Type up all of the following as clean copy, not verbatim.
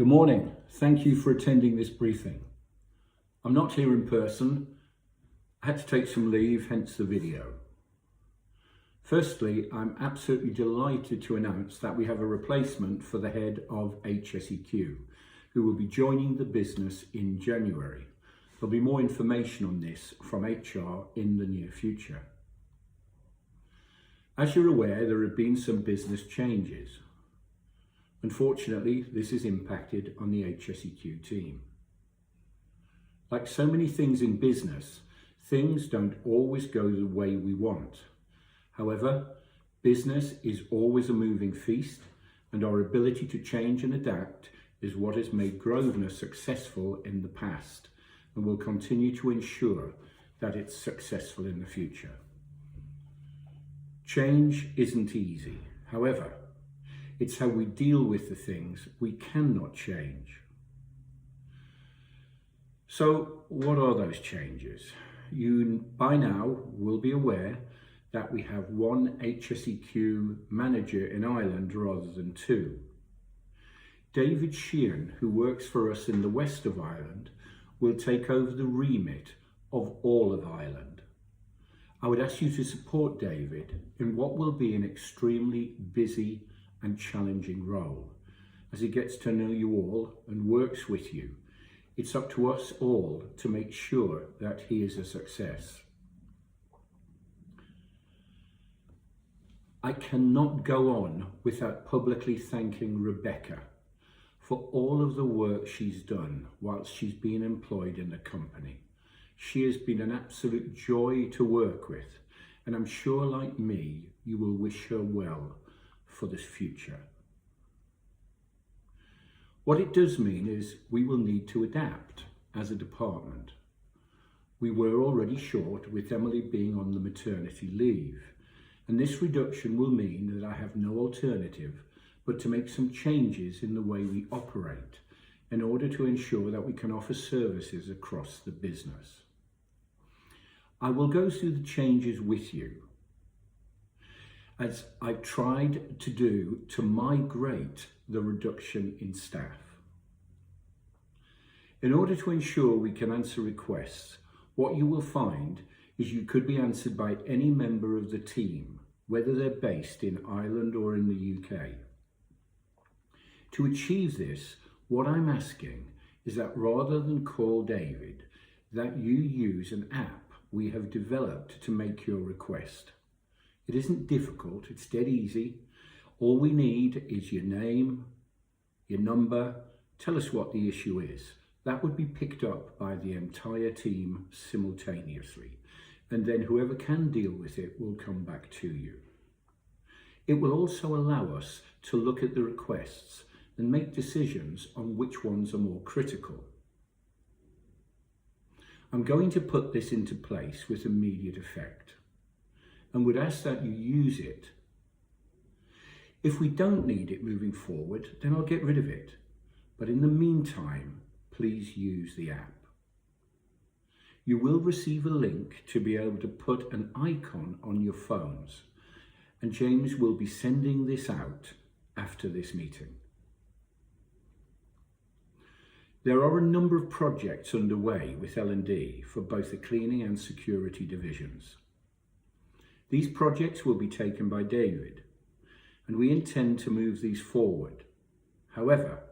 Good morning. Thank you for attending this briefing. I'm not here in person. I had to take some leave, hence the video. Firstly, I'm absolutely delighted to announce that we have a replacement for the head of HSEQ, who will be joining the business in January. There'll be more information on this from HR in the near future. As you're aware, there have been some business changes. Unfortunately, this has impacted on the HSEQ team. Like so many things in business, things don't always go the way we want. However, business is always a moving feast, and our ability to change and adapt is what has made Grosvenor successful in the past and will continue to ensure that it's successful in the future. Change isn't easy. However, it's how we deal with the things we cannot change. So what are those changes? You by now will be aware that we have one HSEQ manager in Ireland rather than two. David Sheehan, who works for us in the west of Ireland, will take over the remit of all of Ireland. I would ask you to support David in what will be an extremely busy and challenging role. As he gets to know you all and works with you, it's up to us all to make sure that he is a success. I cannot go on without publicly thanking Rebecca for all of the work she's done whilst she's been employed in the company. She has been an absolute joy to work with, and I'm sure, like me, you will wish her well for this future. What it does mean is we will need to adapt as a department. We were already short with Emily being on the maternity leave, and this reduction will mean that I have no alternative but to make some changes in the way we operate in order to ensure that we can offer services across the business. I will go through the changes with you, as I've tried to do to migrate the reduction in staff. In order to ensure we can answer requests, what you will find is you could be answered by any member of the team, whether they're based in Ireland or in the UK. To achieve this, what I'm asking is that rather than call David, that you use an app we have developed to make your request. It isn't difficult, it's dead easy. All we need is your name, your number, tell us what the issue is. That would be picked up by the entire team simultaneously, and then whoever can deal with it will come back to you. It will also allow us to look at the requests and make decisions on which ones are more critical. I'm going to put this into place with immediate effect and would ask that you use it. If we don't need it moving forward, then I'll get rid of it. But in the meantime, please use the app. You will receive a link to be able to put an icon on your phones, and James will be sending this out after this meeting. There are a number of projects underway with L&D for both the cleaning and security divisions. These projects will be taken by David, and we intend to move these forward. However,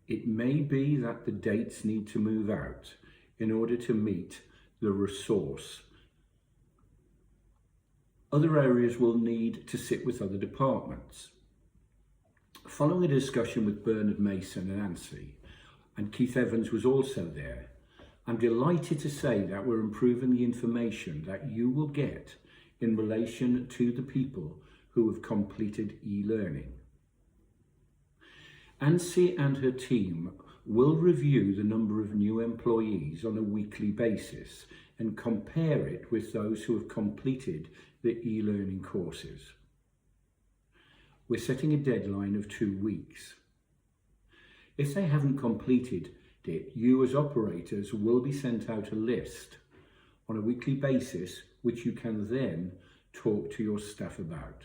it may be that the dates need to move out in order to meet the resource. Other areas will need to sit with other departments. Following a discussion with Bernard Mason and Nancy, and Keith Evans was also there, I'm delighted to say that we're improving the information that you will get in relation to the people who have completed e-learning. Nancy and her team will review the number of new employees on a weekly basis and compare it with those who have completed the e-learning courses. We're setting a deadline of 2 weeks. If they haven't completed it, you as operators will be sent out a list on a weekly basis, which you can then talk to your staff about.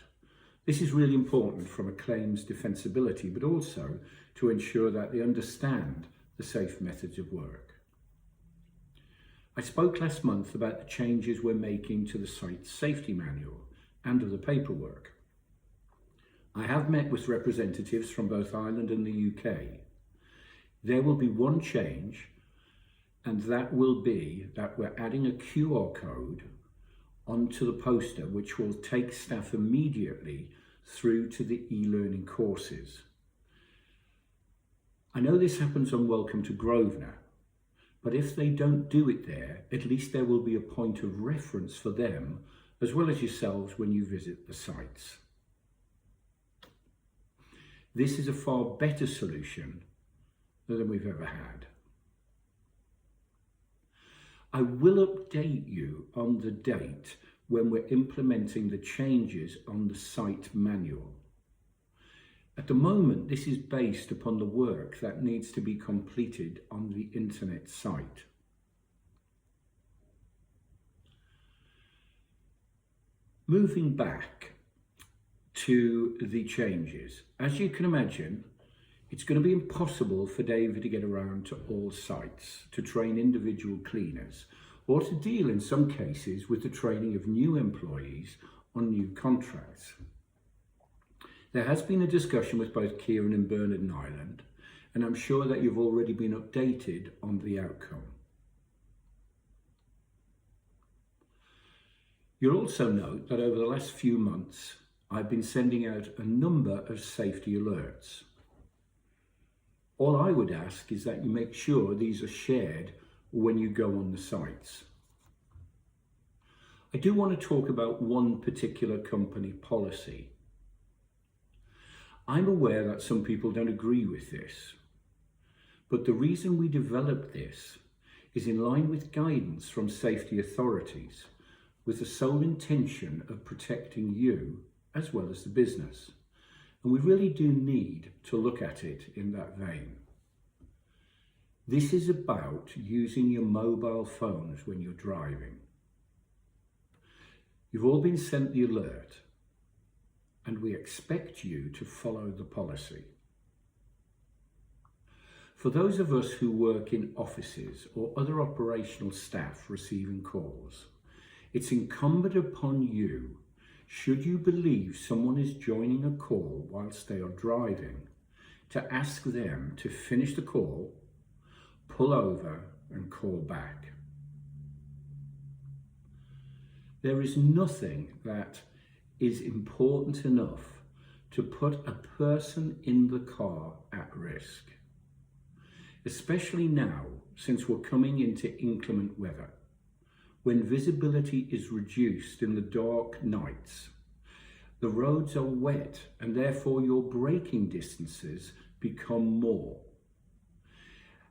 This is really important from a claims defensibility, but also to ensure that they understand the safe methods of work. I spoke last month about the changes we're making to the site's safety manual and of the paperwork. I have met with representatives from both Ireland and the UK. There will be one change, and that will be that we're adding a QR code onto the poster, which will take staff immediately through to the e-learning courses. I know this happens on Welcome to Grosvenor, but if they don't do it there, at least there will be a point of reference for them, as well as yourselves when you visit the sites. This is a far better solution than we've ever had. I will update you on the date when we're implementing the changes on the site manual. At the moment, this is based upon the work that needs to be completed on the internet site. Moving back to the changes, as you can imagine, it's going to be impossible for David to get around to all sites, to train individual cleaners, or to deal in some cases with the training of new employees on new contracts. There has been a discussion with both Kieran and Bernard in Ireland, and I'm sure that you've already been updated on the outcome. You'll also note that over the last few months, I've been sending out a number of safety alerts. All I would ask is that you make sure these are shared when you go on the sites. I do want to talk about one particular company policy. I'm aware that some people don't agree with this, but the reason we developed this is in line with guidance from safety authorities, with the sole intention of protecting you as well as the business. And we really do need to look at it in that vein. This is about using your mobile phones when you're driving. You've all been sent the alert, and we expect you to follow the policy. For those of us who work in offices or other operational staff receiving calls, it's incumbent upon you, should you believe someone is joining a call whilst they are driving, to ask them to finish the call, pull over and call back. There is nothing that is important enough to put a person in the car at risk, especially now since we're coming into inclement weather, when visibility is reduced in the dark nights. The roads are wet and therefore your braking distances become more.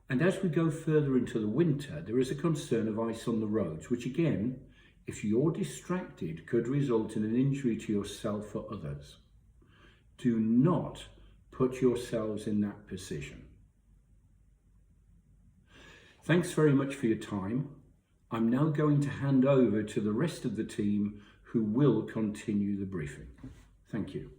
And as we go further into the winter, there is a concern of ice on the roads, which again, if you're distracted, could result in an injury to yourself or others. Do not put yourselves in that position. Thanks very much for your time. I'm now going to hand over to the rest of the team who will continue the briefing. Thank you.